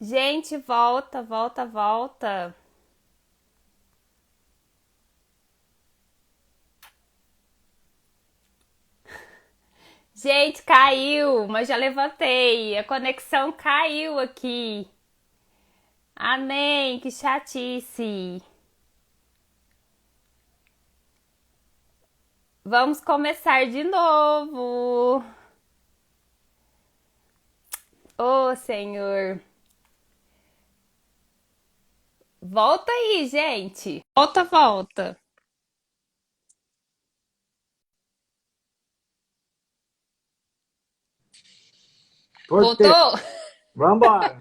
Gente, volta, volta, volta. Gente, caiu, mas já levantei. A conexão caiu aqui. Amém, que chatice. Vamos começar de novo. Ô, Senhor. Volta aí, gente. Volta, volta. Voltei. Voltou? Vambora,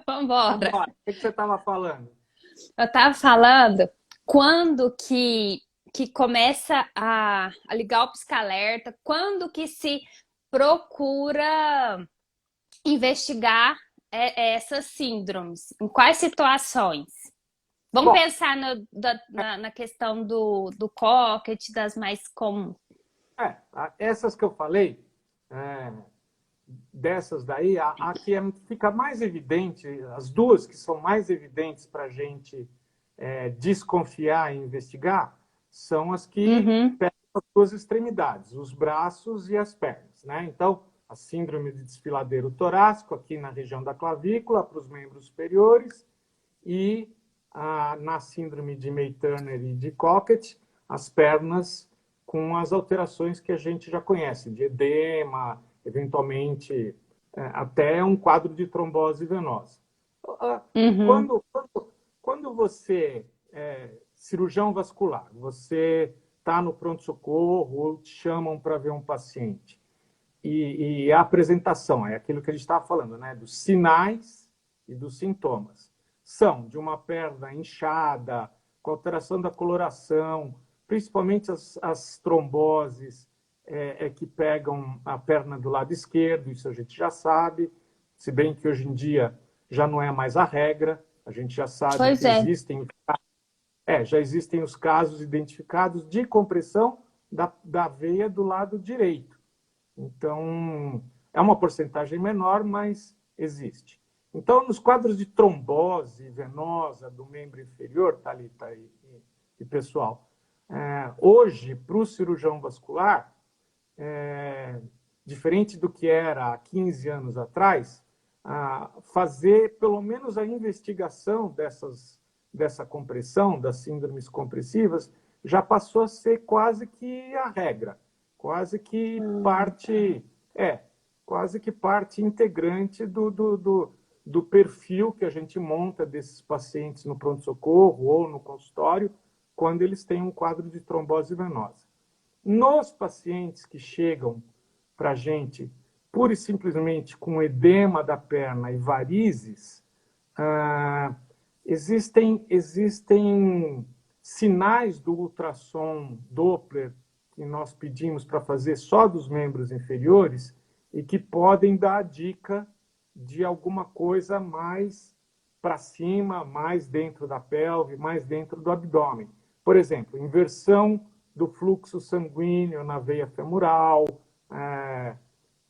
Vambora. vambora. O que você estava falando? Eu tava falando quando que começa a ligar o pisca-alerta, quando que se procura investigar essas síndromes, em quais situações? Vamos Bom, pensar na questão do cocket, das mais comuns. essas que eu falei, é, dessas daí, a que fica mais evidente, as duas que são mais evidentes para a gente desconfiar e investigar, são as que Uhum, pegam as duas extremidades, os braços e as pernas, né? Então, a síndrome de desfiladeiro torácico, aqui na região da clavícula, para os membros superiores, e na síndrome de May-Turner e de Cockett, as pernas com as alterações que a gente já conhece, de edema, eventualmente até um quadro de trombose venosa. uhum. Quando você cirurgião vascular, você está no pronto-socorro ou te chamam para ver um paciente, e a apresentação, é aquilo que a gente estava falando, né? Dos sinais e dos sintomas. São de uma perna inchada, com alteração da coloração, principalmente as tromboses que pegam a perna do lado esquerdo, isso a gente já sabe, se bem que hoje em dia já não é mais a regra, a gente já sabe Pois que é. já existem os casos identificados de compressão da veia do lado direito. Então, é uma porcentagem menor, mas existe. Então, nos quadros de trombose venosa do membro inferior, Thalita e pessoal, hoje, para o cirurgião vascular, é, diferente do que era há 15 anos atrás, fazer pelo menos a investigação dessa compressão, das síndromes compressivas, já passou a ser quase que a regra, quase que parte, quase que parte integrante do perfil que a gente monta desses pacientes no pronto-socorro ou no consultório, quando eles têm um quadro de trombose venosa. Nos pacientes que chegam para a gente pura e simplesmente com edema da perna e varizes, ah, existem sinais do ultrassom Doppler que nós pedimos para fazer só dos membros inferiores e que podem dar a dica de alguma coisa mais para cima, mais dentro da pelve, mais dentro do abdômen. Por exemplo, inversão do fluxo sanguíneo na veia femoral,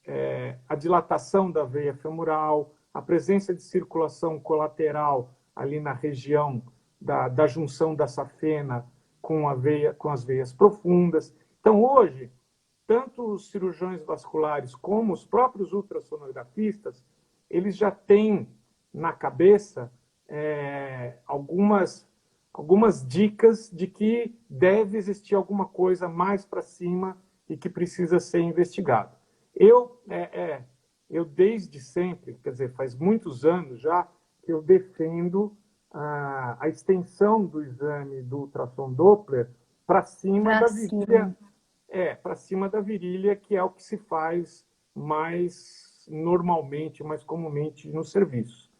é, a dilatação da veia femoral, a presença de circulação colateral ali na região da junção da safena com as veias profundas. Então, hoje, tanto os cirurgiões vasculares como os próprios ultrassonografistas, eles já têm na cabeça algumas dicas de que deve existir alguma coisa mais para cima e que precisa ser investigado. Eu, eu desde sempre, quer dizer, faz muitos anos já, que eu defendo a extensão do exame do ultrassom Doppler para cima Pra da cima. virilha, para cima da virilha, que é o que se faz mais normalmente, mais comumente no serviço.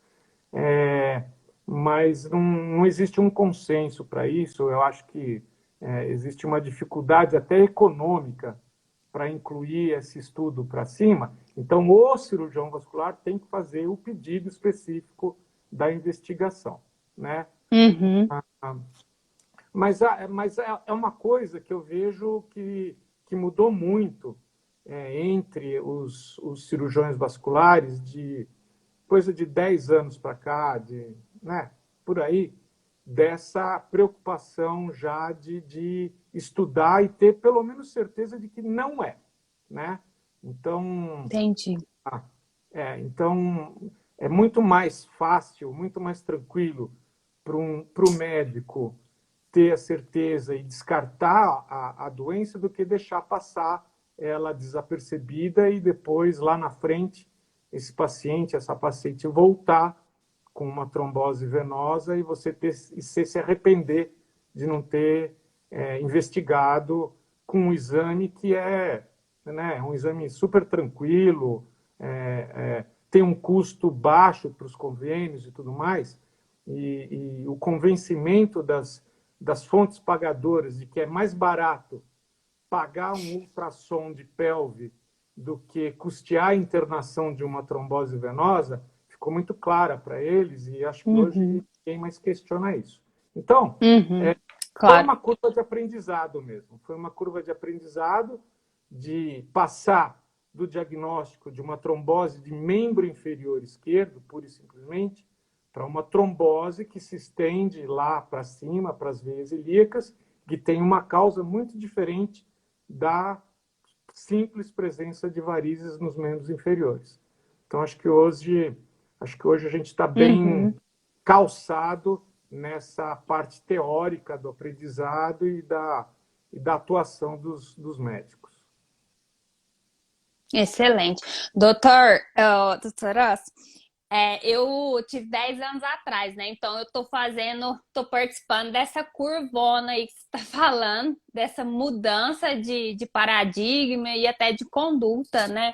É, mas não existe um consenso para isso. Eu acho que existe uma dificuldade até econômica para incluir esse estudo para cima. Então, o cirurgião vascular tem que fazer o pedido específico da investigação, né? Uhum. Mas é uma coisa que eu vejo que mudou muito entre os cirurgiões vasculares coisa de 10 anos para cá, né, por aí, dessa preocupação já de estudar e ter pelo menos certeza de que não é, né? Então, Entendi. então é muito mais fácil, muito mais tranquilo para o médico ter a certeza e descartar a doença do que deixar passar ela desapercebida e depois, lá na frente, esse paciente, essa paciente voltar com uma trombose venosa e você se arrepender de não ter investigado com um exame que é, né, um exame super tranquilo, tem um custo baixo para os convênios e tudo mais, e o convencimento das fontes pagadoras de que é mais barato pagar um ultrassom de pelve do que custear a internação de uma trombose venosa, ficou muito clara para eles e acho que hoje ninguém mais questiona isso. Então, foi Claro. uma curva de aprendizado mesmo. Foi uma curva de aprendizado de passar do diagnóstico de uma trombose de membro inferior esquerdo, pura e simplesmente, para uma trombose que se estende lá para cima, para as veias ilíacas, que tem uma causa muito diferente da simples presença de varizes nos membros inferiores. Então, acho que hoje a gente está bem calçado nessa parte teórica do aprendizado e da atuação dos médicos. Excelente. Doutor Oz, eu tive 10 anos atrás, né? Então eu tô participando dessa curvona aí que você está falando, dessa mudança de paradigma e até de conduta, né?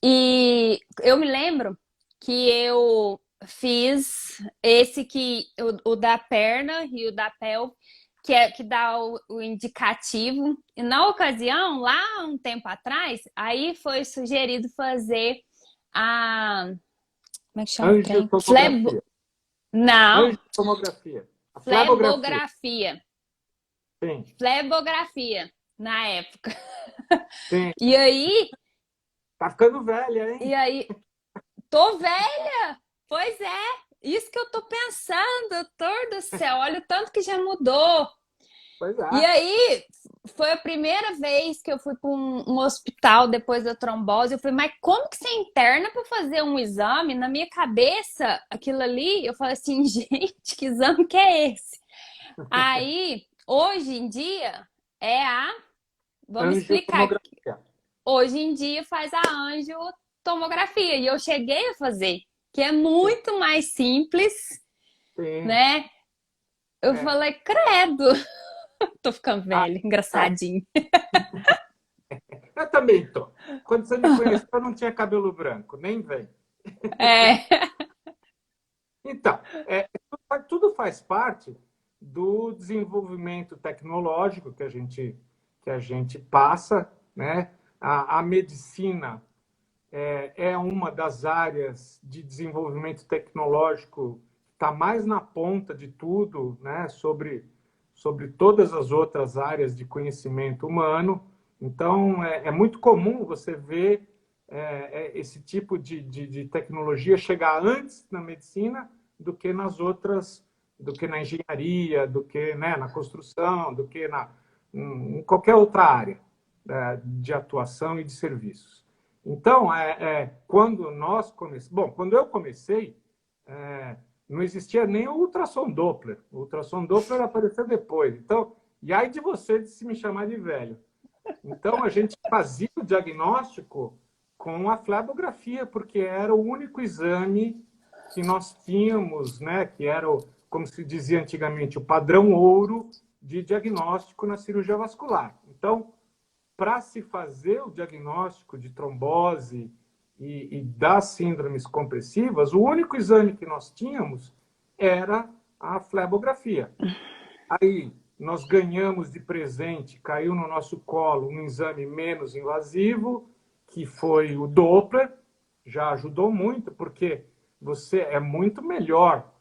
E eu me lembro que eu fiz o da perna e o da pelve, que dá o indicativo. E na ocasião, lá um tempo atrás, aí foi sugerido fazer a. Como é que chama o trem? Angiotomografia. Não, Angiotomografia. A flebografia. flebografia. Sim, Flebografia, na época. sim. E aí, Tá ficando velha, hein? e aí, tô velha! Pois é, isso que eu tô pensando, doutor do céu, olha o tanto que já mudou. Pois E é. aí, foi a primeira vez que eu fui para um hospital depois da trombose. Eu falei, mas como que você interna para fazer um exame? Na minha cabeça, aquilo ali, eu falei assim, gente, que exame que é esse? Aí, hoje em dia, vamos explicar. Angiotomografia. Hoje em dia faz a angiotomografia e eu cheguei a fazer, que é Sim, muito mais simples, sim. né? Eu É. falei, credo, tô ficando Ah, velha, é. engraçadinho. Eu também tô. Quando você me conheceu, eu não tinha cabelo branco, nem vem. É. Então, tudo faz parte do desenvolvimento tecnológico que a gente passa, né? A medicina é uma das áreas de desenvolvimento tecnológico que está mais na ponta de tudo, né? Sobre todas as outras áreas de conhecimento humano. Então, é muito comum você ver esse tipo de tecnologia chegar antes na medicina do que nas outras, do que na engenharia, do que, né, na construção, do que em qualquer outra área de atuação e de serviços. Então, quando nós começamos... Bom, quando eu comecei, não existia nem o ultrassom Doppler. O ultrassom Doppler apareceu depois. Então, e aí de você de se me chamar de velho. Então, a gente fazia o diagnóstico com a flebografia, porque era o único exame que nós tínhamos, né, que era, como se dizia antigamente, o padrão ouro de diagnóstico na cirurgia vascular. Então, para se fazer o diagnóstico de trombose e das síndromes compressivas, o único exame que nós tínhamos era a flebografia. Aí nós ganhamos de presente, caiu no nosso colo um exame menos invasivo, que foi o Doppler, já ajudou muito, porque você é muito melhor,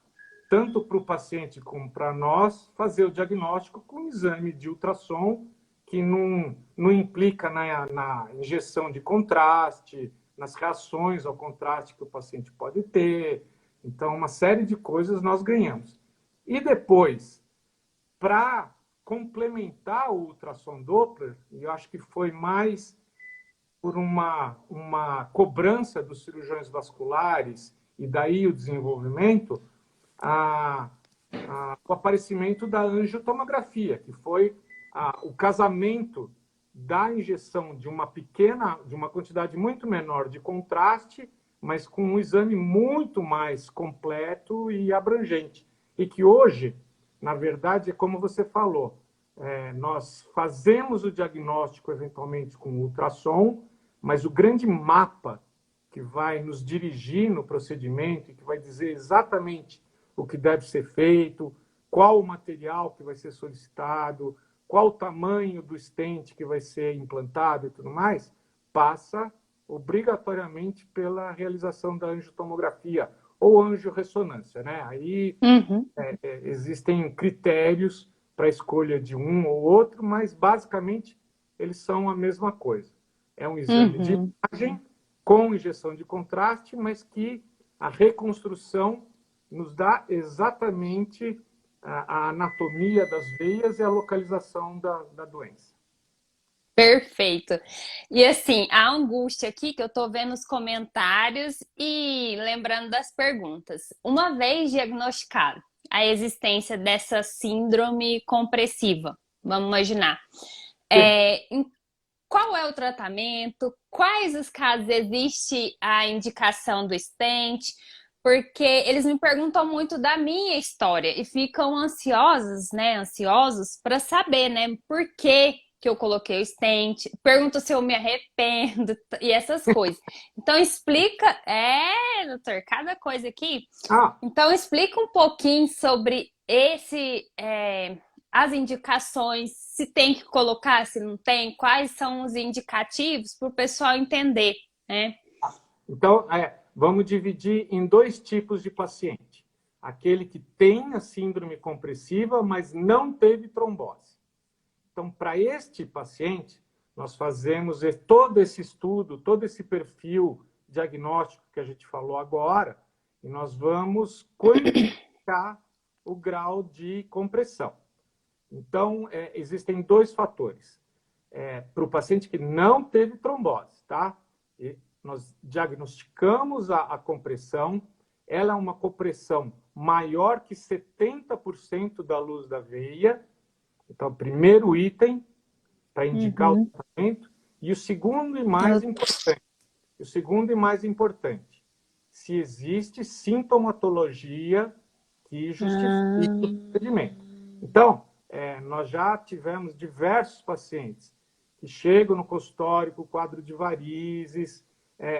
tanto para o paciente como para nós, fazer o diagnóstico com um exame de ultrassom que não implica na injeção de contraste, nas reações ao contraste que o paciente pode ter. Então, uma série de coisas nós ganhamos. E depois, para complementar o ultrassom Doppler, e eu acho que foi mais por uma cobrança dos cirurgiões vasculares e daí o desenvolvimento, o aparecimento da angiotomografia, que foi o casamento da injeção de uma quantidade muito menor de contraste, mas com um exame muito mais completo e abrangente. E que hoje, na verdade, é como você falou, nós fazemos o diagnóstico eventualmente com ultrassom, mas o grande mapa que vai nos dirigir no procedimento e que vai dizer exatamente o que deve ser feito, qual o material que vai ser solicitado, qual o tamanho do stent que vai ser implantado e tudo mais, passa obrigatoriamente pela realização da angiotomografia ou angiorressonância, né? Aí existem critérios para a escolha de um ou outro, mas basicamente eles são a mesma coisa. É um exame de imagem com injeção de contraste, mas que a reconstrução nos dá exatamente a anatomia das veias e a localização da doença. Perfeito. E assim, a angústia aqui que eu tô vendo os comentários e lembrando das perguntas. Uma vez diagnosticado a existência dessa síndrome compressiva, vamos imaginar, qual é o tratamento? Quais os casos existe a indicação do stent? Porque eles me perguntam muito da minha história e ficam ansiosos para saber, né, por que eu coloquei o stent, perguntam se eu me arrependo e essas coisas. Então explica, doutor, cada coisa aqui. Então explica um pouquinho sobre as indicações, se tem que colocar, se não tem, quais são os indicativos para o pessoal entender, né? Então, vamos dividir em dois tipos de paciente. Aquele que tem a síndrome compressiva, mas não teve trombose. Então, para este paciente, nós fazemos todo esse estudo, todo esse perfil diagnóstico que a gente falou agora, e nós vamos quantificar o grau de compressão. Então, existem dois fatores. Para o paciente que não teve trombose, tá? Nós diagnosticamos a compressão, ela é uma compressão maior que 70% da luz da veia. Então, primeiro item para indicar o tratamento. E o segundo e mais importante, se existe sintomatologia que justifique o procedimento. Então, nós já tivemos diversos pacientes que chegam no consultório com quadro de varizes.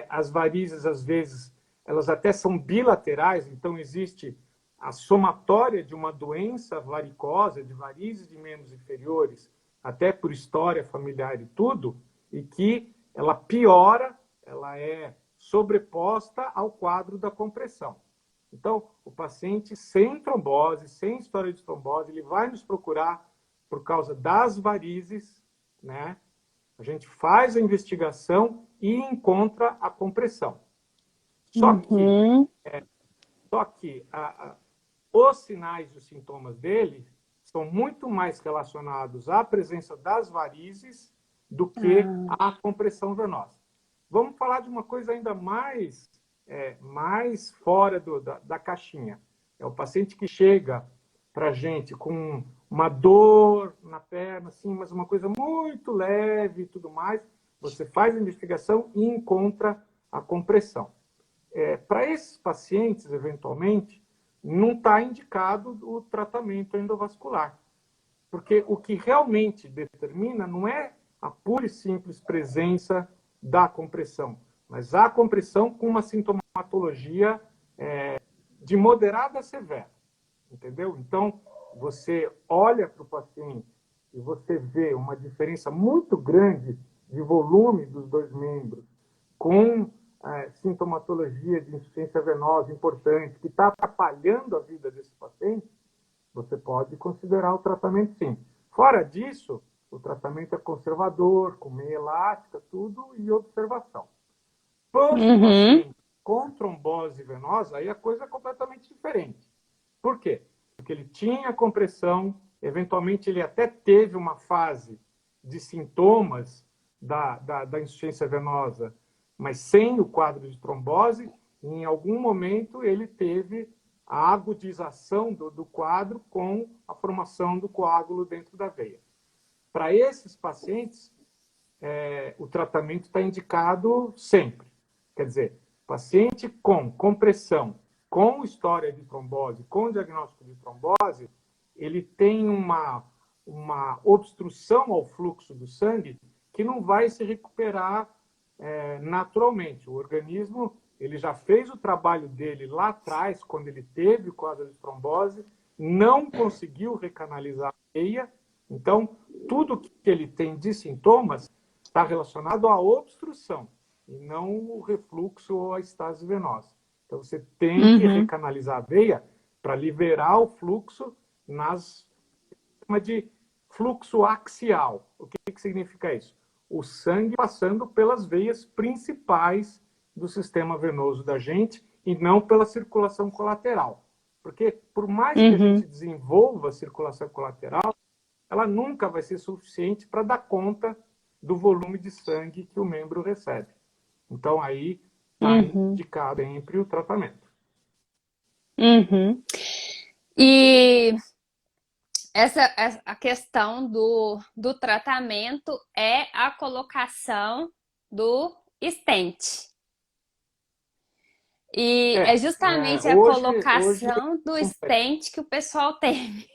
As varizes, às vezes, elas até são bilaterais, então existe a somatória de uma doença varicosa, de varizes de membros inferiores, até por história familiar e tudo, e que ela piora, ela é sobreposta ao quadro da compressão. Então, o paciente sem trombose, sem história de trombose, ele vai nos procurar por causa das varizes, né? A gente faz a investigação e encontra a compressão. Só que os sinais e os sintomas dele são muito mais relacionados à presença das varizes do que à compressão venosa. Vamos falar de uma coisa ainda mais fora da caixinha. É o paciente que chega para a gente com uma dor na perna, assim, mas uma coisa muito leve e tudo mais. Você faz a investigação e encontra a compressão. Para esses pacientes, eventualmente, não está indicado o tratamento endovascular. Porque o que realmente determina não é a pura e simples presença da compressão, mas a compressão com uma sintomatologia de moderada a severa. Entendeu? Então, você olha para o paciente e você vê uma diferença muito grande de volume dos dois membros, com sintomatologia de insuficiência venosa importante, que está atrapalhando a vida desse paciente, você pode considerar o tratamento sim. Fora disso, o tratamento é conservador, com meia elástica, tudo, e observação. Para o Uhum. paciente com trombose venosa, aí a coisa é completamente diferente. Por quê? Porque ele tinha compressão, eventualmente ele até teve uma fase de sintomas da insuficiência venosa, mas sem o quadro de trombose, e em algum momento ele teve a agudização do quadro com a formação do coágulo dentro da veia. Para esses pacientes, o tratamento está indicado sempre. Quer dizer, paciente com compressão, com história de trombose, com diagnóstico de trombose, ele tem uma obstrução ao fluxo do sangue que não vai se recuperar naturalmente. O organismo ele já fez o trabalho dele lá atrás, quando ele teve o quadro de trombose, não conseguiu recanalizar a veia. Então, tudo que ele tem de sintomas está relacionado à obstrução e não o refluxo ou a estase venosa. Então, você tem que Uhum. recanalizar a veia para liberar o fluxo nas de fluxo axial. O que significa isso? O sangue passando pelas veias principais do sistema venoso da gente e não pela circulação colateral. Porque, por mais que a gente Uhum. desenvolva a circulação colateral, ela nunca vai ser suficiente para dar conta do volume de sangue que o membro recebe. Então, aí está Uhum. indicado sempre o tratamento. Uhum. E a questão do tratamento é a colocação do stent. E é justamente a Hoje, colocação do stent que o pessoal teme.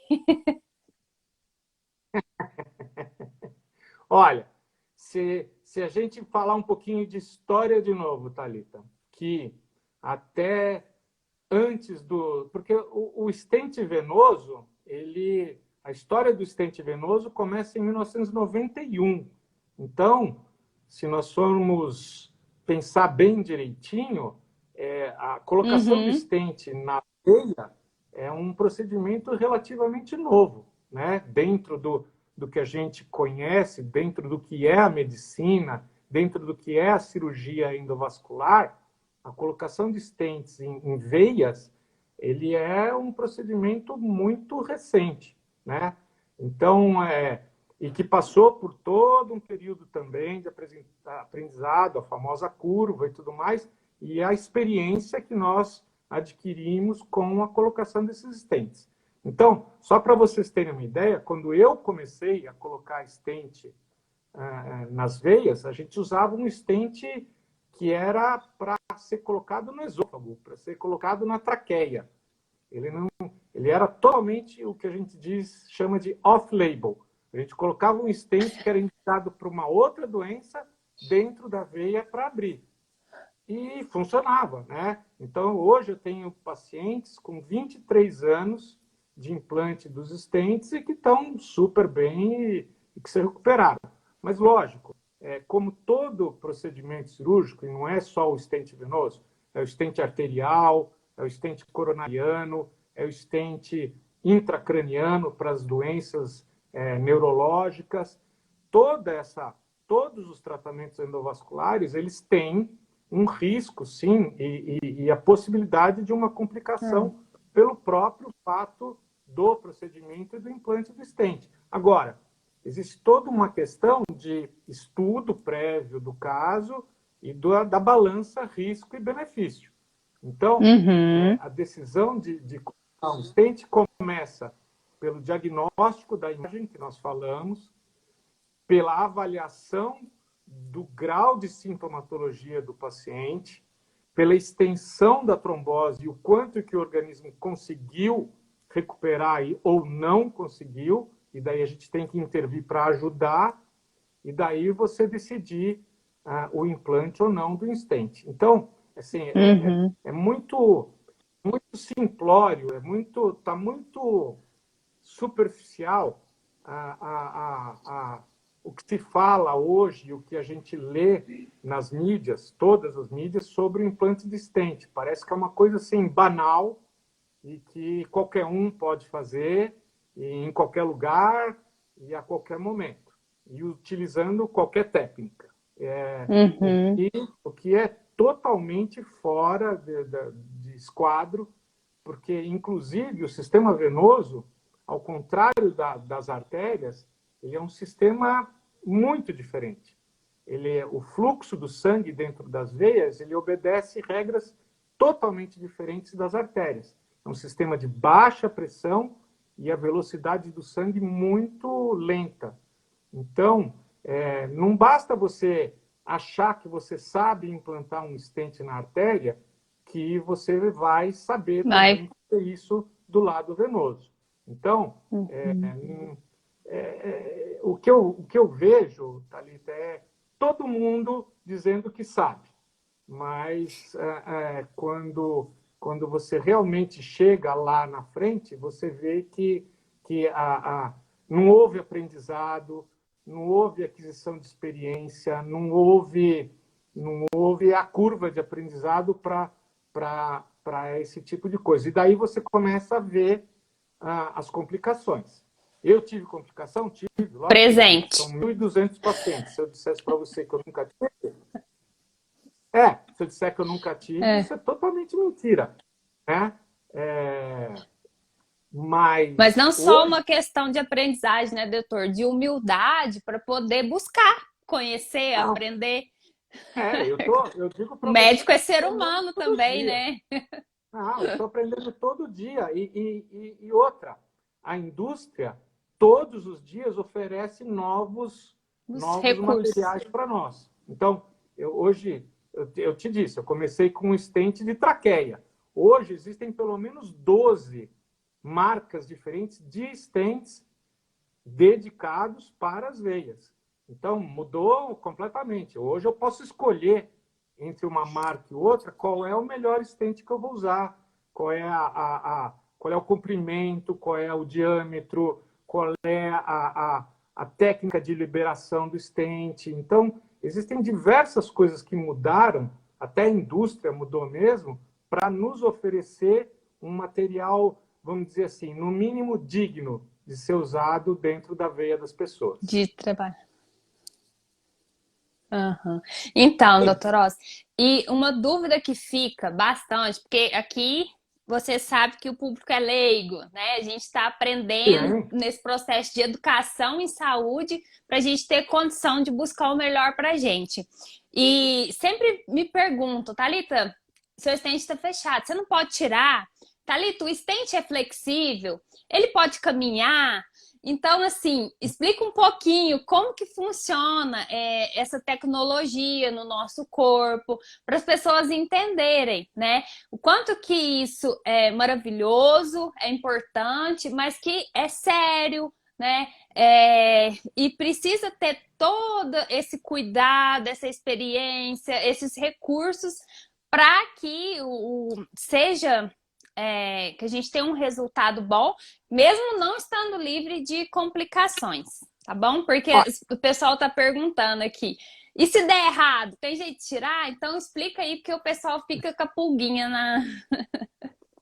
olha, se a gente falar um pouquinho de história de novo, Thalita, que até antes do... Porque o stent venoso, a história do stent venoso começa em 1991. Então, se nós formos pensar bem direitinho, a colocação do Uhum. stent na veia é um procedimento relativamente novo, né? Dentro do que a gente conhece, dentro do que é a medicina, dentro do que é a cirurgia endovascular, a colocação de stents em veias, ele é um procedimento muito recente, né? Então, e que passou por todo um período também de aprendizado, a famosa curva e tudo mais, e a experiência que nós adquirimos com a colocação desses stents. Então, só para vocês terem uma ideia, quando eu comecei a colocar stent nas veias, a gente usava um stent que era para ser colocado no esôfago, para ser colocado na traqueia. Ele era totalmente o que a gente chama de off-label. A gente colocava um stent que era indicado para uma outra doença dentro da veia para abrir. E funcionava, né? Então, hoje eu tenho pacientes com 23 anos de implante dos stents e que estão super bem e que se recuperaram. Mas, lógico, como todo procedimento cirúrgico, e não é só o stent venoso, é o stent arterial, é o stent coronariano, é o stent intracraniano para as doenças neurológicas. Todos os tratamentos endovasculares, eles têm um risco, sim, e a possibilidade de uma complicação pelo próprio fato do procedimento e do implante do stent. Agora, existe toda uma questão de estudo prévio do caso e da balança risco e benefício. Então, Uhum. a decisão de colocar um stent começa pelo diagnóstico da imagem que nós falamos, pela avaliação do grau de sintomatologia do paciente, pela extensão da trombose e o quanto que o organismo conseguiu recuperar ou não conseguiu, e daí a gente tem que intervir para ajudar, e daí você decidir o implante ou não do stent. Então, assim, Uhum. é muito, muito simplório, tá muito superficial o que se fala hoje, o que a gente lê nas mídias, todas as mídias, sobre o implante de stent. Parece que é uma coisa assim banal e que qualquer um pode fazer em qualquer lugar e a qualquer momento, e utilizando qualquer técnica. Uhum. O que é totalmente fora de esquadro, porque, inclusive, o sistema venoso, ao contrário das artérias, ele é um sistema muito diferente. O fluxo do sangue dentro das veias, ele obedece regras totalmente diferentes das artérias. É um sistema de baixa pressão e a velocidade do sangue muito lenta. Então, não basta você achar que você sabe implantar um stent na artéria, que você vai saber também fazer isso do lado venoso. Então, o que eu vejo, Thalita, é todo mundo dizendo que sabe, mas quando você realmente chega lá na frente, você vê que não houve aprendizado, não houve aquisição de experiência, não houve a curva de aprendizado para esse tipo de coisa. E daí você começa a ver as complicações. Eu tive complicação? Tive, lógico. Presente. São 1.200 pacientes. Se eu dissesse para você que eu nunca tive... se eu disser que eu nunca tive, isso é totalmente mentira. Né? Mas não só uma questão de aprendizagem, né, doutor? De humildade para poder buscar, conhecer, aprender. Eu digo para o médico é ser humano também, dia. né? Eu estou aprendendo todo dia. E outra, a indústria, todos os dias, oferece novos materiais para nós. Então, hoje, eu te disse, eu comecei com um stent de traqueia. Hoje, existem pelo menos 12 marcas diferentes de stents dedicados para as veias. Então, mudou completamente. Hoje eu posso escolher entre uma marca e outra qual é o melhor stent que eu vou usar, qual é qual é o comprimento, qual é o diâmetro, qual é a técnica de liberação do stent. Então, existem diversas coisas que mudaram, até a indústria mudou mesmo, para nos oferecer um material, vamos dizer assim, no mínimo digno de ser usado dentro da veia das pessoas. De trabalho. Então, doutor Oz, e uma dúvida que fica bastante, porque aqui você sabe que o público é leigo, né? A gente está aprendendo nesse processo de educação em saúde para a gente ter condição de buscar o melhor para a gente. E sempre me perguntam, Thalita, seu stent está fechado, você não pode tirar? Thalita, o stent é flexível? Ele pode caminhar? Então, assim, explica um pouquinho como que funciona essa tecnologia no nosso corpo, para as pessoas entenderem, né? O quanto que isso é maravilhoso, é importante, mas que é sério, né? E precisa ter todo esse cuidado, essa experiência, esses recursos para que seja... que a gente tenha um resultado bom, mesmo não estando livre de complicações, tá bom? Porque o pessoal está perguntando aqui. E se der errado, tem jeito de tirar? Então explica aí, porque o pessoal fica com a pulguinha na...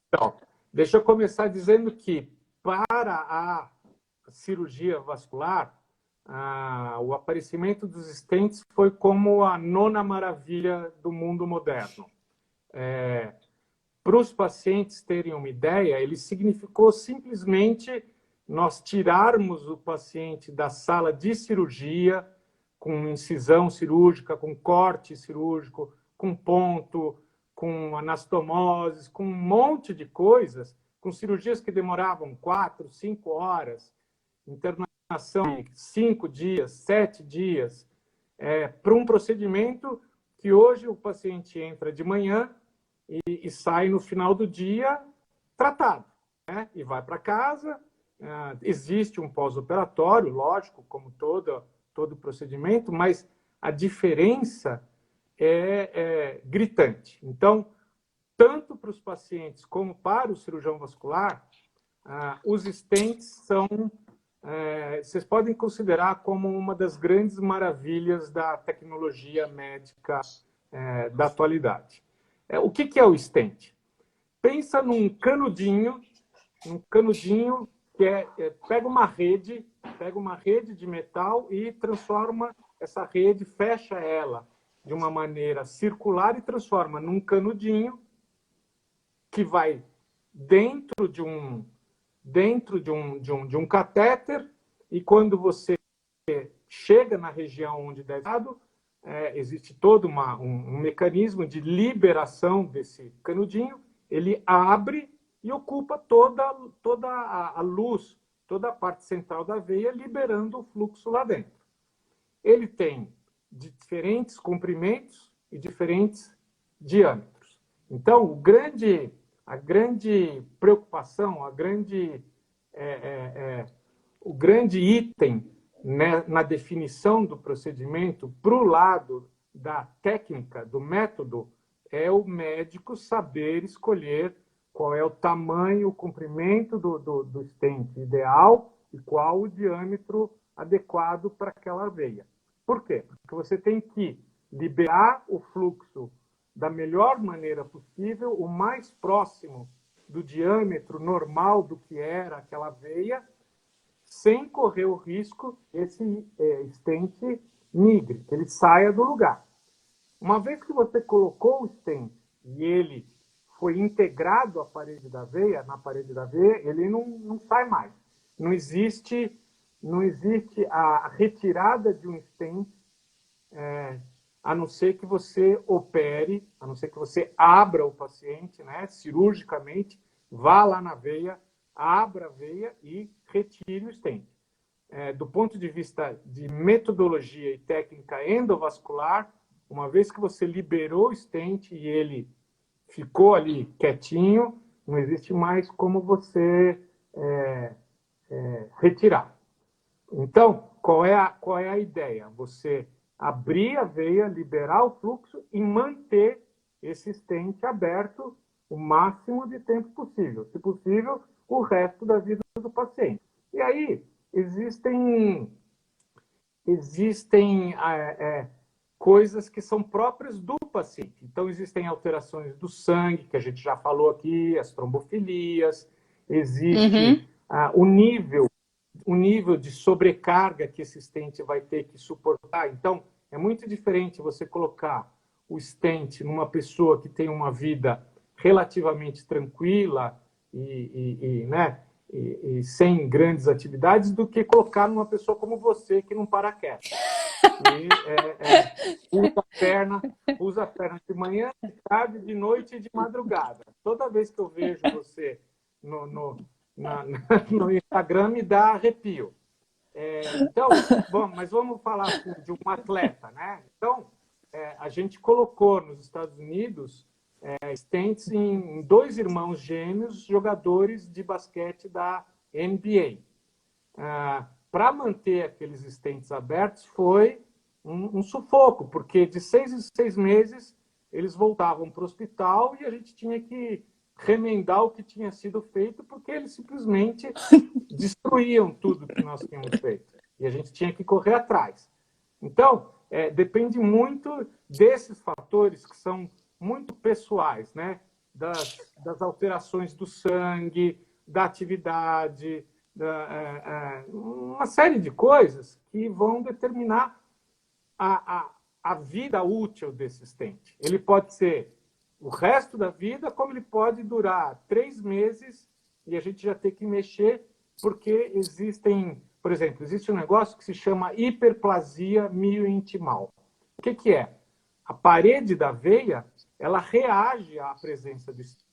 Então, deixa eu começar dizendo que para a cirurgia vascular, o aparecimento dos stents foi como a nona maravilha do mundo moderno. Para os pacientes terem uma ideia, ele significou simplesmente nós tirarmos o paciente da sala de cirurgia, com incisão cirúrgica, com corte cirúrgico, com ponto, com anastomoses, com um monte de coisas, com cirurgias que demoravam 4, 5 horas, internação de 5 dias, 7 dias, para um procedimento que hoje o paciente entra de manhã e sai no final do dia tratado, né? E vai para casa. Existe um pós-operatório, lógico, como todo procedimento, mas a diferença é gritante. Então, tanto para os pacientes como para o cirurgião vascular, os stents são, vocês podem considerar como uma das grandes maravilhas da tecnologia médica da atualidade. O que é o stent? Pensa num canudinho que pega uma rede de metal e transforma essa rede, fecha ela de uma maneira circular e transforma num canudinho que vai dentro de um catéter, e quando você chega na região onde deve ser dado, existe todo um mecanismo de liberação desse canudinho, ele abre e ocupa toda a luz, toda a parte central da veia, liberando o fluxo lá dentro. Ele tem diferentes comprimentos e diferentes diâmetros. Então, a grande preocupação, o grande item, né, na definição do procedimento para o lado da técnica, do método, é o médico saber escolher qual é o tamanho, o comprimento do stent ideal e qual o diâmetro adequado para aquela veia. Por quê? Porque você tem que liberar o fluxo da melhor maneira possível, o mais próximo do diâmetro normal do que era aquela veia, sem correr o risco esse stent migre, que ele saia do lugar. Uma vez que você colocou o stent e ele foi integrado à parede da veia, na parede da veia, ele não sai mais. Não existe a retirada de um stent, a não ser que você opere, a não ser que você abra o paciente, né, cirurgicamente, vá lá na veia, abra a veia e retire o stent. Do ponto de vista de metodologia e técnica endovascular, uma vez que você liberou o stent e ele ficou ali quietinho, não existe mais como você retirar. Então, qual é a ideia? Você abrir a veia, liberar o fluxo e manter esse stent aberto o máximo de tempo possível. Se possível, o resto da vida do paciente. E aí, existem coisas que são próprias do paciente. Então, existem alterações do sangue, que a gente já falou aqui, as trombofilias, existe o nível de sobrecarga que esse stent vai ter que suportar. Então, é muito diferente você colocar o stent numa pessoa que tem uma vida relativamente tranquila e sem grandes atividades, do que colocar numa pessoa como você, que não para quieto. Usa a perna de manhã, de tarde, de noite e de madrugada. Toda vez que eu vejo você no Instagram, me dá arrepio. Então, bom, mas vamos falar de um atleta, né? Então, a gente colocou nos Estados Unidos stents em 2 irmãos gêmeos, jogadores de basquete da NBA. Para manter aqueles stents abertos foi um sufoco, porque de 6 em 6 meses eles voltavam para o hospital e a gente tinha que remendar o que tinha sido feito, porque eles simplesmente destruíam tudo que nós tínhamos feito. E a gente tinha que correr atrás. Então, depende muito desses fatores que são muito pessoais, né? Das alterações do sangue, da atividade, uma série de coisas que vão determinar a vida útil desse stent. Ele pode ser o resto da vida, como ele pode durar 3 meses e a gente já tem que mexer, porque por exemplo, existe um negócio que se chama hiperplasia miointimal. O que é? A parede da veia, ela reage à presença do stent.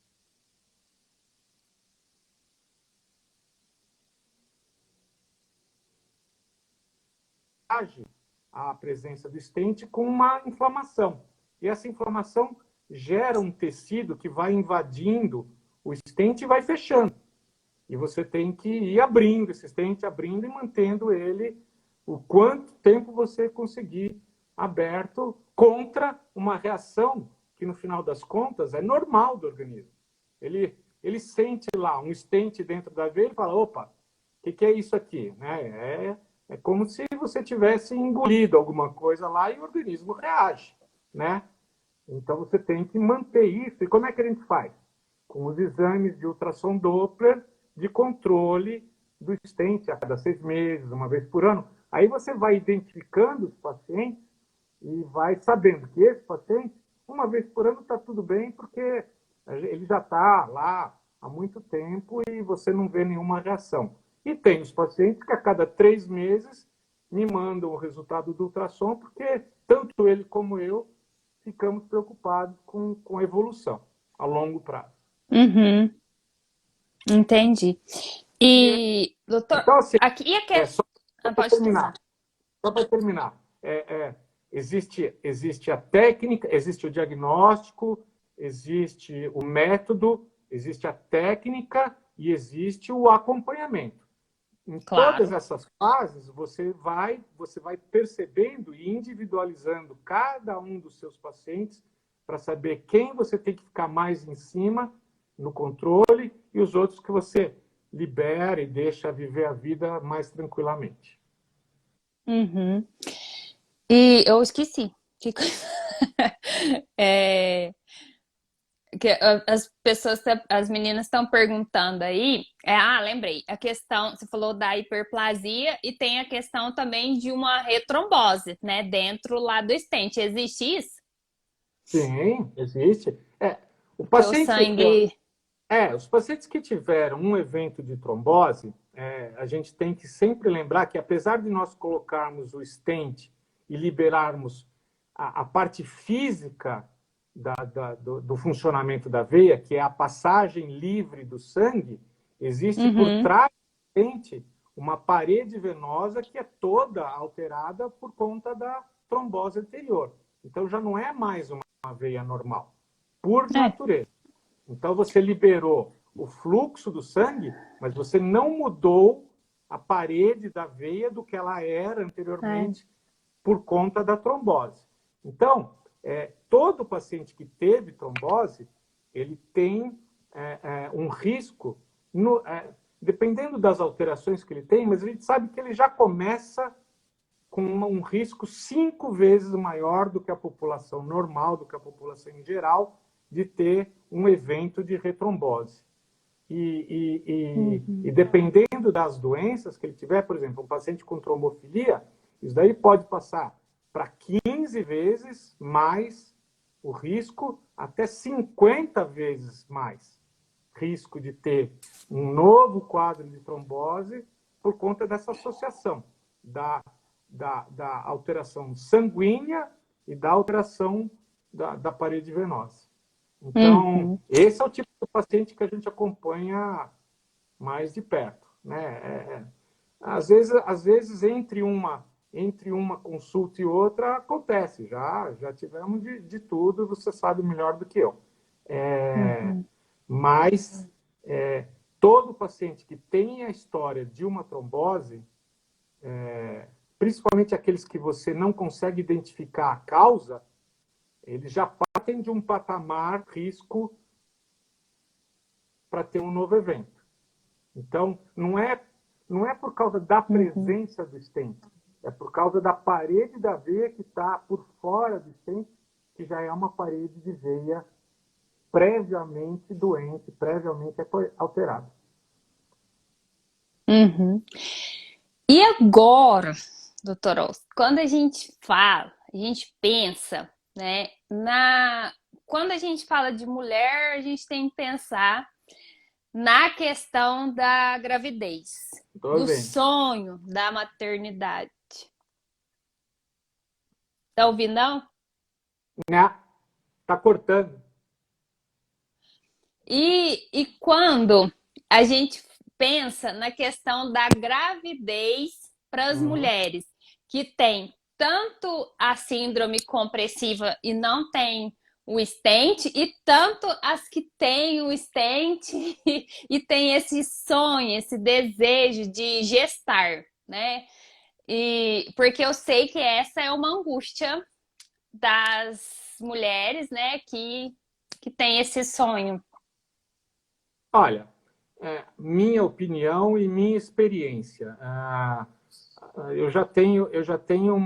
Reage à presença do stent com uma inflamação. E essa inflamação gera um tecido que vai invadindo o stent e vai fechando. E você tem que ir abrindo esse stent, abrindo e mantendo ele o quanto tempo você conseguir aberto, contra uma reação que, no final das contas, é normal do organismo. Ele sente lá um stent dentro da veia e fala, opa, o que é isso aqui? Né? É como se você tivesse engolido alguma coisa lá e o organismo reage, né? Então, você tem que manter isso. E como é que a gente faz? Com os exames de ultrassom Doppler de controle do stent a cada 6 meses, uma vez por ano. Aí você vai identificando os pacientes e vai sabendo que esse paciente, uma vez por ano, está tudo bem, porque ele já está lá há muito tempo e você não vê nenhuma reação. E tem os pacientes que a cada 3 meses me mandam o resultado do ultrassom, porque tanto ele como eu ficamos preocupados com a evolução a longo prazo. Uhum, entendi. E, E, doutor, então, assim, aqui a questão. só para Pode terminar. terminar, só para terminar, existe a técnica, existe o diagnóstico, existe o método, existe a técnica e existe o acompanhamento. Em todas Claro. essas fases, você vai percebendo e individualizando cada um dos seus pacientes para saber quem você tem que ficar mais em cima, no controle, e os outros que você libera e deixa viver a vida mais tranquilamente. Uhum. E eu esqueci. Que É, as pessoas, as meninas estão perguntando aí. Lembrei. A questão, você falou da hiperplasia e tem a questão também de uma retrombose, né? Dentro lá do stent. Existe isso? Sim, existe. O Que o paciente, sangue. os pacientes que tiveram um evento de trombose, a gente tem que sempre lembrar que, apesar de nós colocarmos o stent e liberarmos a parte física do funcionamento da veia, que é a passagem livre do sangue, existe por Uhum. trás do stent uma parede venosa que é toda alterada por conta da trombose anterior. Então, já não é mais uma veia normal, por É. natureza. Então, você liberou o fluxo do sangue, mas você não mudou a parede da veia do que ela era É. anteriormente por conta da trombose. Então, todo paciente que teve trombose, ele tem um risco, dependendo das alterações que ele tem, mas a gente sabe que ele já começa com um risco 5 vezes maior do que a população normal, do que a população em geral, de ter um evento de retrombose. E dependendo das doenças que ele tiver, por exemplo, um paciente com trombofilia, isso daí pode passar para 15 vezes mais o risco, até 50 vezes mais risco de ter um novo quadro de trombose por conta dessa associação da alteração sanguínea e da alteração da parede venosa. Então, Uhum. esse é o tipo de paciente que a gente acompanha mais de perto, né? Às vezes entre uma consulta e outra acontece, já tivemos de tudo, você sabe melhor do que eu. Uhum. Mas todo paciente que tem a história de uma trombose, principalmente aqueles que você não consegue identificar a causa, eles já partem de um patamar risco para ter um novo evento. Então, não é por causa da Uhum. presença do stent, é por causa da parede da veia que está por fora do stent, que já é uma parede de veia previamente doente, previamente alterada. Uhum. E agora, doutora Oz, quando a gente fala, a gente pensa, né, quando a gente fala de mulher, a gente tem que pensar na questão da gravidez, Estou do vendo. sonho da maternidade. Tá ouvindo, não? Está cortando. E quando a gente pensa na questão da gravidez para as Uhum. mulheres que têm tanto a síndrome compressiva e não tem o stent, e tanto as que têm o stent e têm esse sonho, esse desejo de gestar, né? E porque eu sei que essa é uma angústia das mulheres, né, que tem esse sonho. Olha, minha opinião e minha experiência. Eu já tenho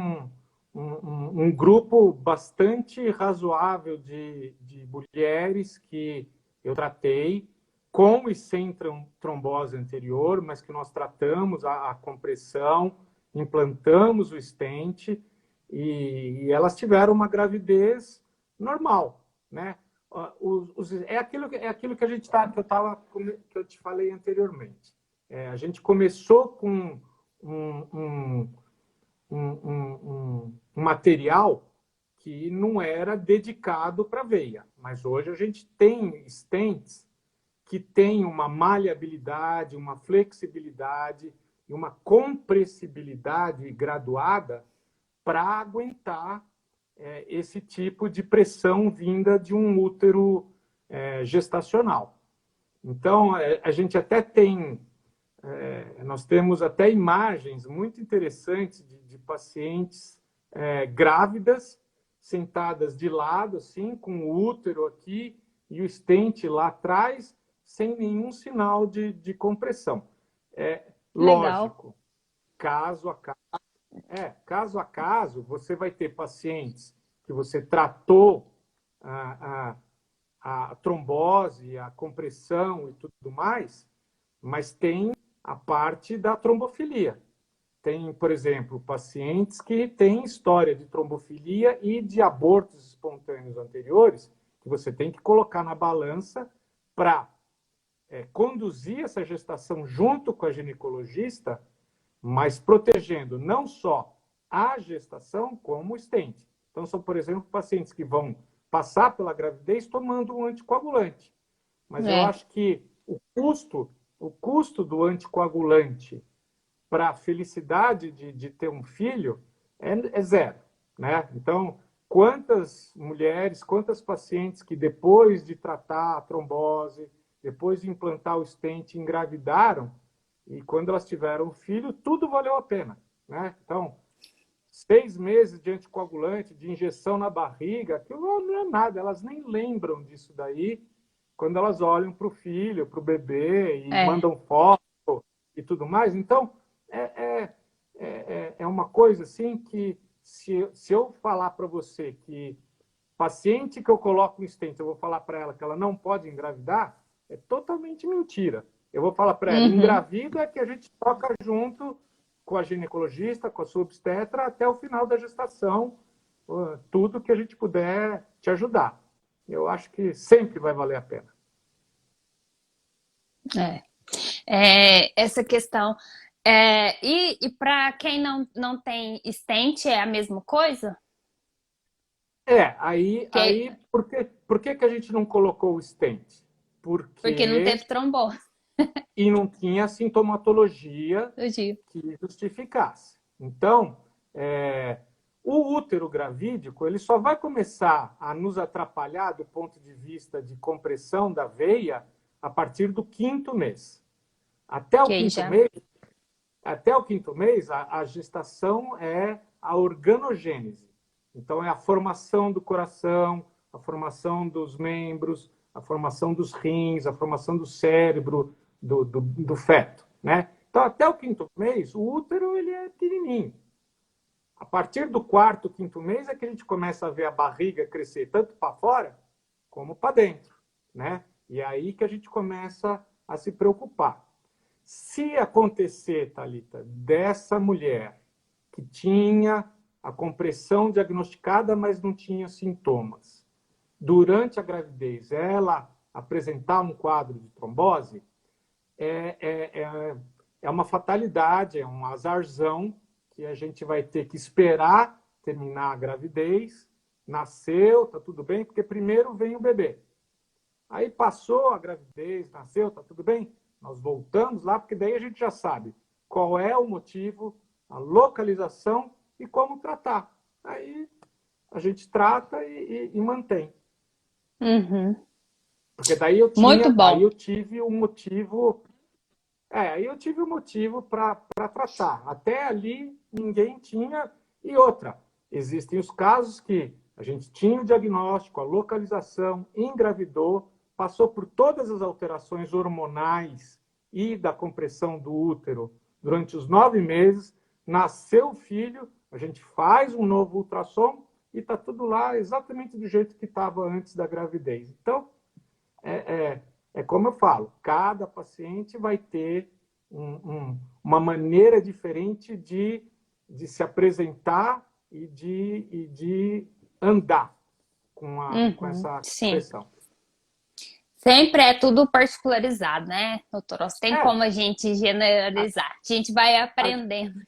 um grupo bastante razoável de mulheres que eu tratei com e sem trombose anterior, mas que nós tratamos a compressão, implantamos o stent e elas tiveram uma gravidez normal, né? É aquilo que a gente que eu te falei anteriormente. A gente começou com um, um material que não era dedicado para veia, mas hoje a gente tem stents que têm uma maleabilidade, uma flexibilidade e uma compressibilidade graduada para aguentar esse tipo de pressão vinda de um útero gestacional. Então, a gente até tem, nós temos até imagens muito interessantes de pacientes grávidas, sentadas de lado, assim, com o útero aqui e o stent lá atrás, sem nenhum sinal de compressão. Legal. Lógico, caso a caso, você vai ter pacientes que você tratou a trombose, a compressão e tudo mais, mas tem a parte da trombofilia. Tem, por exemplo, pacientes que têm história de trombofilia e de abortos espontâneos anteriores, que você tem que colocar na balança para conduzir essa gestação junto com a ginecologista, mas protegendo não só a gestação, como o stent. Então, são, por exemplo, pacientes que vão passar pela gravidez tomando um anticoagulante. Mas eu acho que o custo do anticoagulante para a felicidade de ter um filho é zero, né? Então, quantas mulheres, quantas pacientes que depois de tratar a trombose, depois de implantar o stent, engravidaram, e quando elas tiveram o filho, tudo valeu a pena, né? Então, 6 meses de anticoagulante, de injeção na barriga, aquilo não é nada, elas nem lembram disso daí quando elas olham para o filho, para o bebê e mandam foto e tudo mais. Então, é uma coisa assim que, se eu falar para você que paciente que eu coloco no stent, eu vou falar para ela que ela não pode engravidar, é totalmente mentira. Eu vou falar para ela, engravida, que a gente toca junto com a ginecologista, com a sua obstetra, até o final da gestação, tudo que a gente puder te ajudar. Eu acho que sempre vai valer a pena. Essa questão. E para quem não tem stent, é a mesma coisa? Aí por que a gente não colocou o stent? Porque não teve trombose. E não tinha sintomatologia que justificasse. Então, o útero gravídico ele só vai começar a nos atrapalhar do ponto de vista de compressão da veia a partir do 5º mês. Até o quinto mês, a gestação é a organogênese. Então, é a formação do coração, a formação dos membros, a formação dos rins, a formação do cérebro, do feto, né? Então, até o 5º mês, o útero ele é pequenininho. A partir do 4º, 5º mês é que a gente começa a ver a barriga crescer tanto para fora como para dentro, né? E é aí que a gente começa a se preocupar. Se acontecer, Thalita, dessa mulher que tinha a compressão diagnosticada, mas não tinha sintomas, durante a gravidez, ela apresentar um quadro de trombose, é uma fatalidade, é um azarzão que a gente vai ter que esperar terminar a gravidez, nasceu, tá tudo bem, porque primeiro vem o bebê. Aí passou a gravidez, nasceu, tá tudo bem? Nós voltamos lá, porque daí a gente já sabe qual é o motivo, a localização e como tratar. Aí a gente trata e mantém. Porque daí eu tive um motivo. Aí eu tive um motivo para tratar. Até ali ninguém tinha. E outra, existem os casos que a gente tinha o diagnóstico, a localização, engravidou, passou por todas as alterações hormonais e da compressão do útero durante os 9 meses, nasceu o filho, a gente faz um novo ultrassom e está tudo lá exatamente do jeito que estava antes da gravidez. Então, é como eu falo, cada paciente vai ter uma maneira diferente de se apresentar e de andar com essa Sim. pressão. Sempre é tudo particularizado, né, doutor? Não tem É, como a gente generalizar. A gente vai a, aprendendo.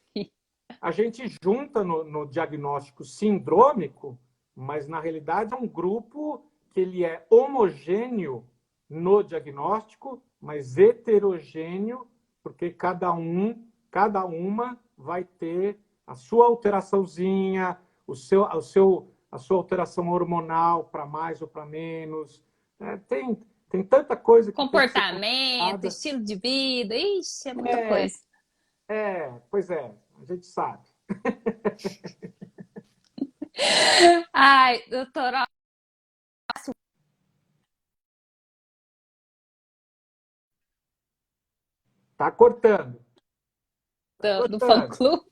a gente junta no diagnóstico sindrômico, mas na realidade é um grupo que ele é homogêneo no diagnóstico, mas heterogêneo, porque cada uma vai ter a sua alteraçãozinha, a sua alteração hormonal para mais ou para menos. Tem tanta coisa que tem que ser Comportamento, considerada. estilo de vida, ixi, é muita coisa. Pois é, a gente sabe. Ai, doutora, Tá cortando, tá do cortando. fã-clube,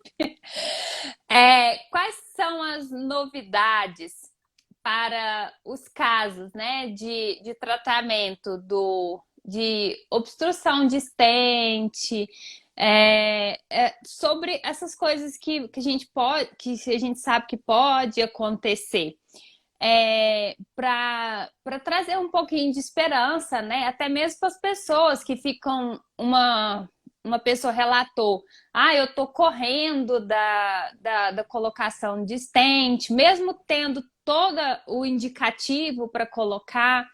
quais são as novidades para os casos, né, de tratamento de obstrução de estente, sobre essas coisas que a gente pode, que a gente sabe que pode acontecer, para trazer um pouquinho de esperança, né? Até mesmo para as pessoas que ficam uma pessoa relatou, eu tô correndo da colocação de stent, mesmo tendo todo o indicativo para colocar,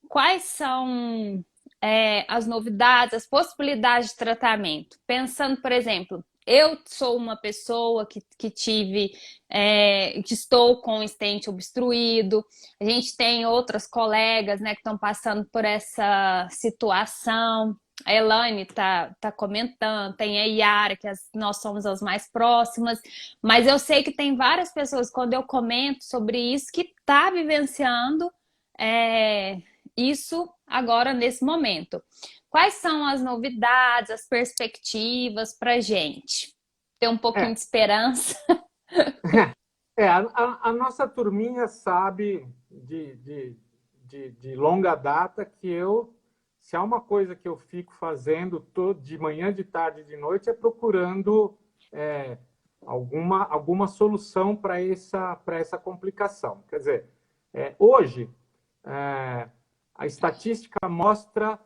quais são as novidades, as possibilidades de tratamento? Pensando, por exemplo, eu sou uma pessoa que tive, que estou com o stent obstruído, a gente tem outras colegas, né, que estão passando por essa situação. A Elaine tá comentando, tem a Yara, que nós somos as mais próximas, mas eu sei que tem várias pessoas, quando eu comento sobre isso, que tá vivenciando isso agora, nesse momento. Quais são as novidades, as perspectivas para a gente ter um pouquinho É, de esperança? a nossa turminha sabe de longa data que se há uma coisa que eu fico fazendo de manhã, de tarde e de noite, é procurando alguma solução para essa complicação. Quer dizer, hoje, a estatística mostra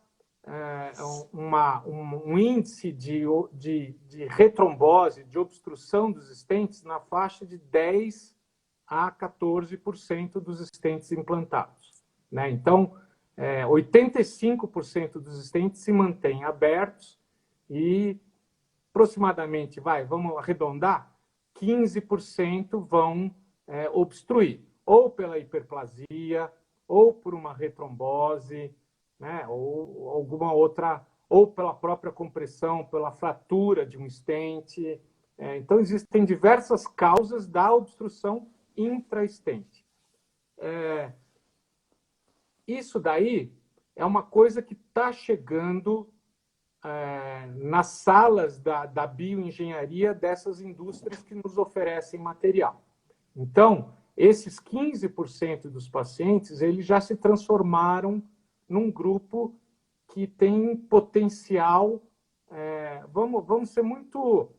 um índice de retrombose, de obstrução dos estentes na faixa de 10 a 14% dos estentes implantados, né? Então, 85% dos estentes se mantêm abertos e aproximadamente, vamos arredondar, 15% vão obstruir, ou pela hiperplasia, ou por uma retrombose, né, ou alguma outra, ou pela própria compressão, pela fratura de um estente. Então, existem diversas causas da obstrução intraestente. Isso daí é uma coisa que está chegando nas salas da bioengenharia dessas indústrias que nos oferecem material. Então, esses 15% dos pacientes, eles já se transformaram num grupo que tem potencial. Vamos ser muito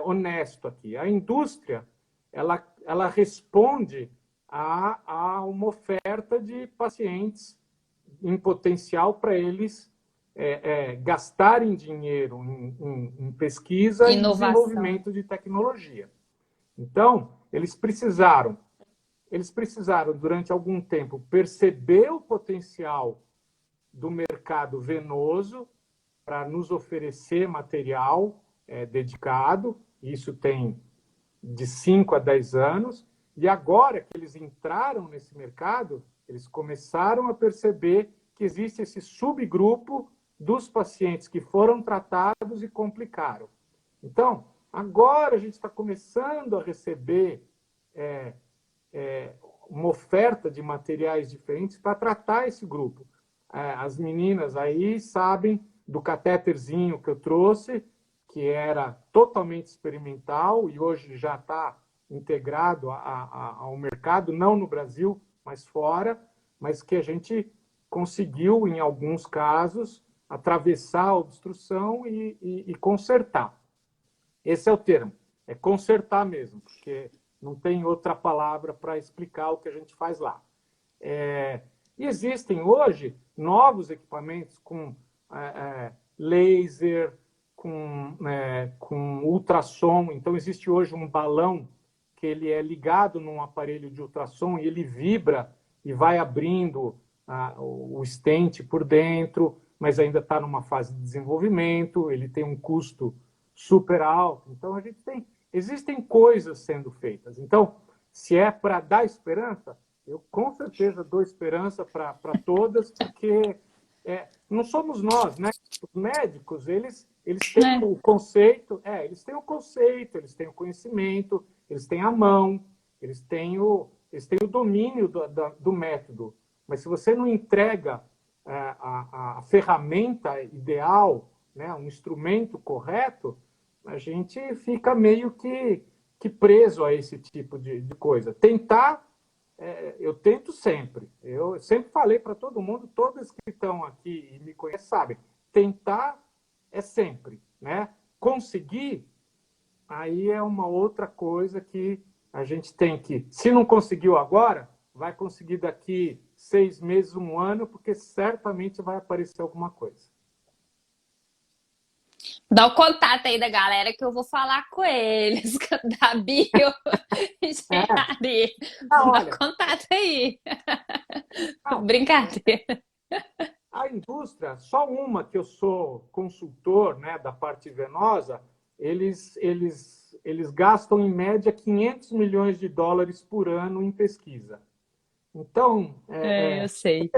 honesto aqui. A indústria, ela responde a uma oferta de pacientes em potencial para eles gastarem dinheiro em pesquisa e Inovação. desenvolvimento de tecnologia. Então, eles precisaram, durante algum tempo, perceber o potencial do mercado venoso para nos oferecer material dedicado. Isso tem de 5 a 10 anos. E agora que eles entraram nesse mercado, eles começaram a perceber que existe esse subgrupo dos pacientes que foram tratados e complicaram. Então, agora a gente está começando a receber uma oferta de materiais diferentes para tratar esse grupo. As meninas aí sabem do catéterzinho que eu trouxe, que era totalmente experimental e hoje já está integrado ao mercado, não no Brasil, mas fora, mas que a gente conseguiu, em alguns casos, atravessar a obstrução e consertar. Esse é o termo, é consertar mesmo, porque Não tem outra palavra para explicar o que a gente faz lá. E existem hoje novos equipamentos com laser, com ultrassom. Então, existe hoje um balão que ele é ligado num aparelho de ultrassom e ele vibra e vai abrindo o stent por dentro, mas ainda está numa fase de desenvolvimento, ele tem um custo super alto. Então, existem coisas sendo feitas. Então, se é para dar esperança, eu com certeza dou esperança para todas, porque não somos nós, né? Os médicos, eles têm o conceito, eles têm o conceito, eles têm o conhecimento, eles têm a mão, eles têm o domínio do método. Mas se você não entrega a ferramenta ideal, né, um instrumento correto, a gente fica meio que preso a esse tipo de coisa. Tentar, eu tento sempre. Eu sempre falei para todo mundo, todos que estão aqui e me conhecem sabem, tentar é sempre, né? Conseguir, aí é uma outra coisa que a gente tem que, se não conseguiu agora, vai conseguir daqui 6 meses, 1 ano, porque certamente vai aparecer alguma coisa. Dá o contato aí da galera que eu vou falar com eles, da bioengenharia. Dá Olha, o contato aí. não, Brincadeira. a indústria, só uma que eu sou consultor, né, da parte venosa, eles gastam em média 500 milhões de dólares por ano em pesquisa. Então, Eu sei.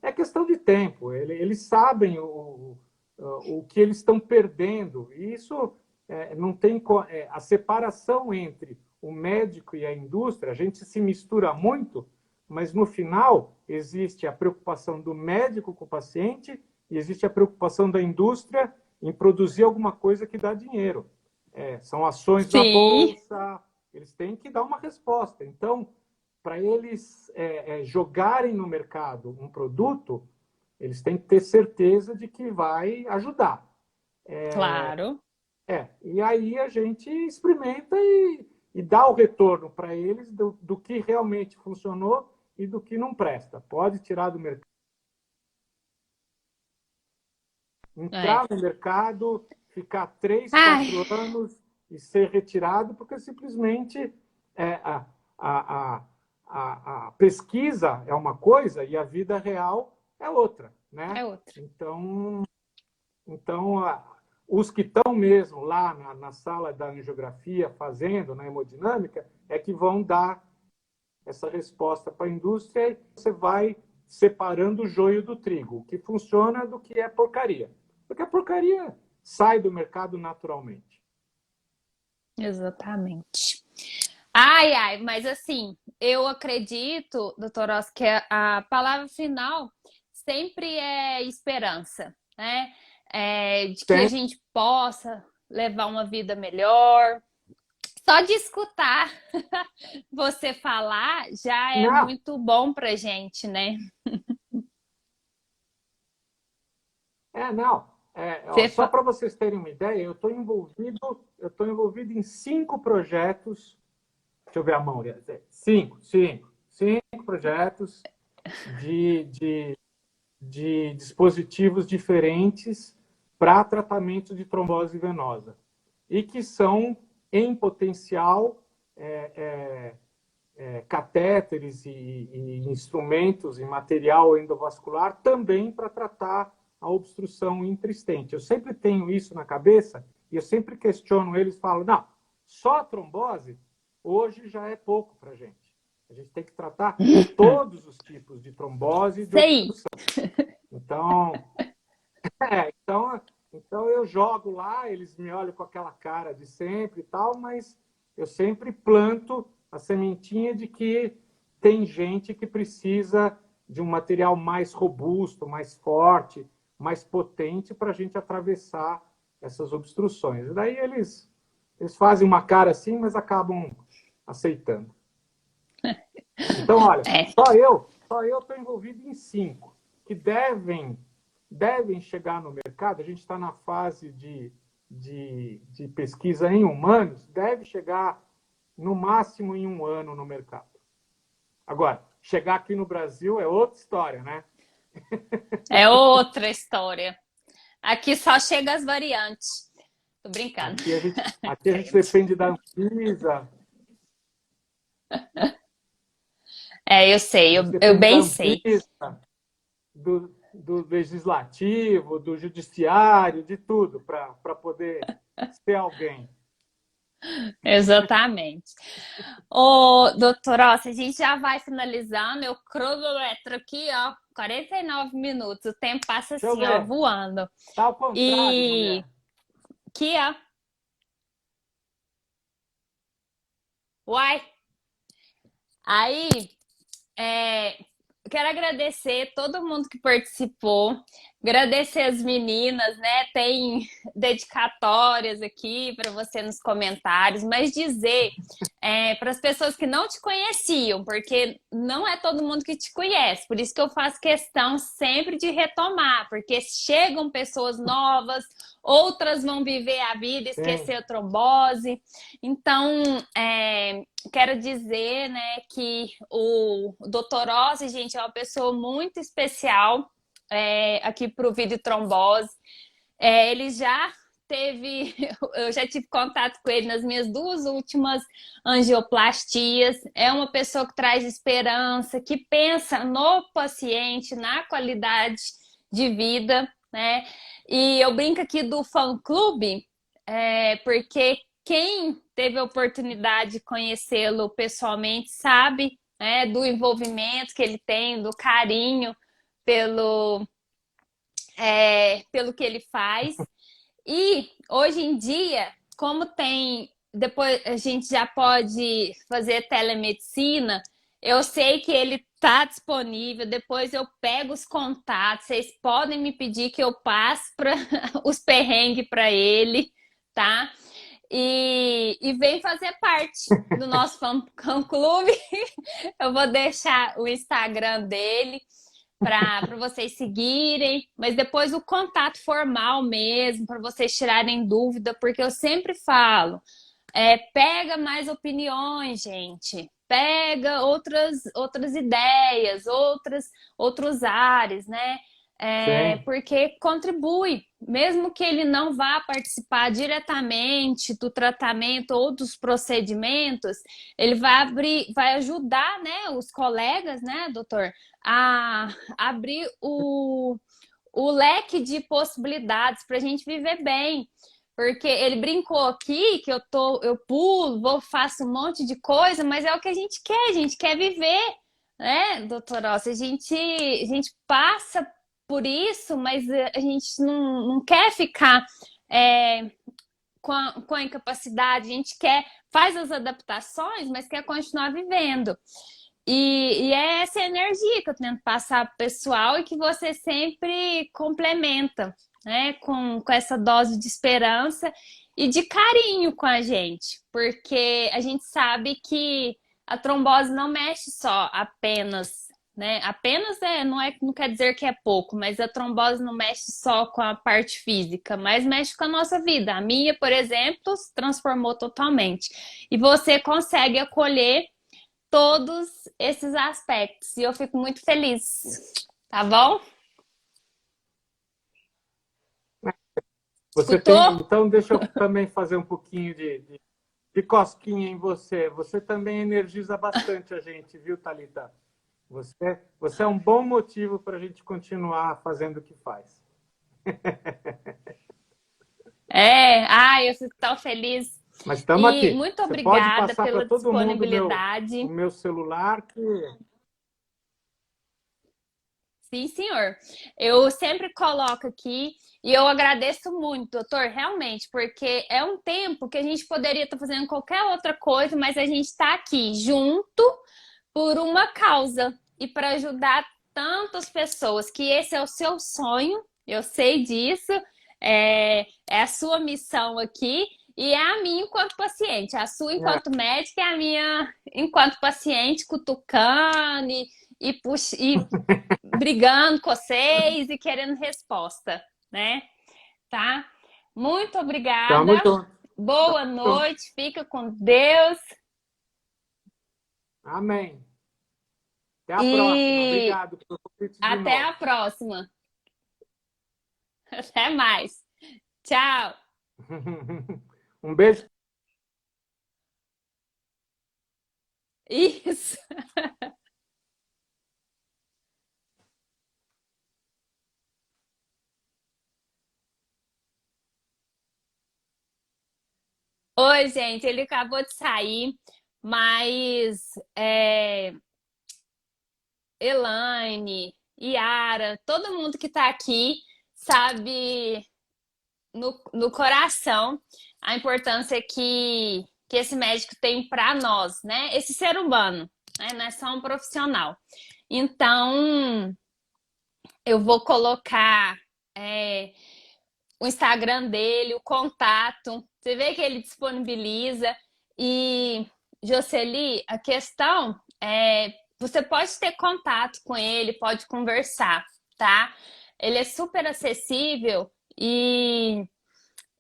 é questão de tempo. Eles sabem o que eles estão perdendo. E isso não tem... a separação entre o médico e a indústria, a gente se mistura muito, mas no final existe a preocupação do médico com o paciente e existe a preocupação da indústria em produzir alguma coisa que dá dinheiro. São ações na Sim. bolsa, eles têm que dar uma resposta. Então, para eles jogarem no mercado um produto, eles têm que ter certeza de que vai ajudar. Claro. E aí a gente experimenta e dá o retorno para eles do que realmente funcionou e do que não presta. Pode tirar do mercado, entrar no mercado, ficar 3, 4 anos e ser retirado, porque simplesmente a pesquisa é uma coisa e a vida real é outra, né? É outra. Então os que estão mesmo lá na sala da angiografia fazendo, na hemodinâmica, é que vão dar essa resposta para a indústria e você vai separando o joio do trigo, o que funciona do que é porcaria. Porque a porcaria sai do mercado naturalmente. Exatamente. Ai, mas assim, eu acredito, doutor Oz, que a palavra final sempre é esperança, né? De que a gente possa levar uma vida melhor. Só de escutar você falar já é Não, muito bom pra gente, né? não. Você Só fa... para vocês terem uma ideia, eu estou envolvido em 5 projetos. Deixa eu ver a mão. 5 projetos de dispositivos diferentes para tratamento de trombose venosa e que são, em potencial, catéteres e instrumentos e material endovascular também para tratar a obstrução intrastente. Eu sempre tenho isso na cabeça e eu sempre questiono eles, falo, não, só a trombose hoje já é pouco para a gente. A gente tem que tratar todos os tipos de trombose e de Sei. obstrução. Então, então eu jogo lá, eles me olham com aquela cara de sempre e tal, mas eu sempre planto a sementinha de que tem gente que precisa de um material mais robusto, mais forte, mais potente para a gente atravessar essas obstruções. E daí eles fazem uma cara assim, mas acabam aceitando. Então, olha, só eu estou envolvido em 5 que devem chegar no mercado. A gente está na fase de pesquisa em humanos, deve chegar no máximo em 1 ano no mercado. Agora, chegar aqui no Brasil é outra história, né? É outra história. Aqui só chega as variantes. Tô brincando. Aqui a gente depende da Anvisa, Eu sei, a gente eu depende da bem sei. Anvisa, do legislativo, do judiciário, de tudo, para poder ser alguém. Exatamente. Ô, doutor, ó, se a gente já vai finalizando, eu cronômetro aqui, ó, 49 minutos. O tempo passa Deixa eu assim, ó, ver. voando. Tá ao contrário, E mulher. aqui, ó, uai. Aí, É, quero agradecer todo mundo que participou, agradecer as meninas, né? Tem dedicatórias aqui para você nos comentários, mas dizer para as pessoas que não te conheciam, porque não é todo mundo que te conhece, por isso que eu faço questão sempre de retomar, porque chegam pessoas novas, outras vão viver a vida, Sim. esquecer a trombose. Então, quero dizer, né, que o Dr. Ossi, gente, é uma pessoa muito especial aqui para o Vídeo Trombose. Ele já teve, eu já tive contato com ele nas minhas 2 últimas angioplastias. É uma pessoa que traz esperança, que pensa no paciente, na qualidade de vida, né? E eu brinco aqui do fã-clube, porque quem teve a oportunidade de conhecê-lo pessoalmente sabe, né, do envolvimento que ele tem, do carinho pelo, pelo que ele faz. E hoje em dia, como tem, depois a gente já pode fazer telemedicina, eu sei que ele está disponível, depois eu pego os contatos, vocês podem me pedir que eu passe os perrengues para ele, tá? E vem fazer parte do nosso fã-clube. Eu vou deixar o Instagram dele para vocês seguirem, mas depois o contato formal mesmo, para vocês tirarem dúvida, porque eu sempre falo, pega mais opiniões, gente. Pega outras ideias, outros ares, né? Sim. Porque contribui, mesmo que ele não vá participar diretamente do tratamento ou dos procedimentos, ele vai ajudar, né, os colegas, né, doutor, a abrir o leque de possibilidades para a gente viver bem. Porque ele brincou aqui que eu pulo, faço um monte de coisa, mas é o que a gente quer viver, né, doutor Ossi? A gente passa por isso, mas a gente não quer ficar com a incapacidade, a gente faz as adaptações, mas quer continuar vivendo. E é essa energia que eu tento passar para o pessoal e que você sempre complementa, né, com essa dose de esperança e de carinho com a gente, porque a gente sabe que a trombose não mexe só apenas, né? Apenas não quer dizer que é pouco, mas a trombose não mexe só com a parte física, mas mexe com a nossa vida. A minha, por exemplo, se transformou totalmente. E você consegue acolher todos esses aspectos. E eu fico muito feliz. Tá bom? Você tem. Escutou? Então, deixa eu também fazer um pouquinho de cosquinha em você. Você também energiza bastante a gente, viu, Thalita? Você é um bom motivo para a gente continuar fazendo o que faz. Eu fico tão feliz. Mas estamos E aqui. muito Você pode obrigada passar para pela todo mundo o disponibilidade. meu celular, que Sim, senhor. Eu sempre coloco aqui e eu agradeço muito, doutor, realmente, porque é um tempo que a gente poderia estar fazendo qualquer outra coisa, mas a gente está aqui junto por uma causa e para ajudar tantas pessoas, que esse é o seu sonho, eu sei disso, é a sua missão aqui e é a minha enquanto paciente, a sua é, enquanto médica, é a minha enquanto paciente, cutucando e brigando com vocês e querendo resposta, né? Tá? Muito obrigada. estamos juntos. Boa noite. Fica com Deus. Amém. Até a próxima. E Obrigado pelo convite de até novo. a próxima. Até mais. Tchau. Um beijo. Isso. Oi, gente, ele acabou de sair, mas Elaine, Yara, todo mundo que está aqui sabe no coração a importância que esse médico tem para nós, né? Esse ser humano, né? Não é só um profissional. Então, eu vou colocar o Instagram dele, o contato. Você vê que ele disponibiliza. E, Jocely, a questão é, você pode ter contato com ele, pode conversar, tá? Ele é super acessível e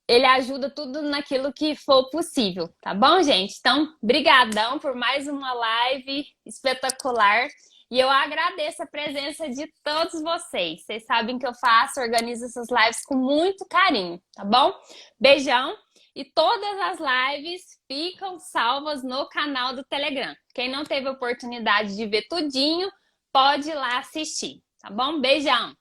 ele ajuda tudo naquilo que for possível, tá bom, gente? Então, brigadão por mais uma live espetacular. E eu agradeço a presença de todos vocês. Vocês sabem que eu faço, organizo essas lives com muito carinho, tá bom? Beijão. E todas as lives ficam salvas no canal do Telegram. Quem não teve oportunidade de ver tudinho, pode ir lá assistir, tá bom? Beijão.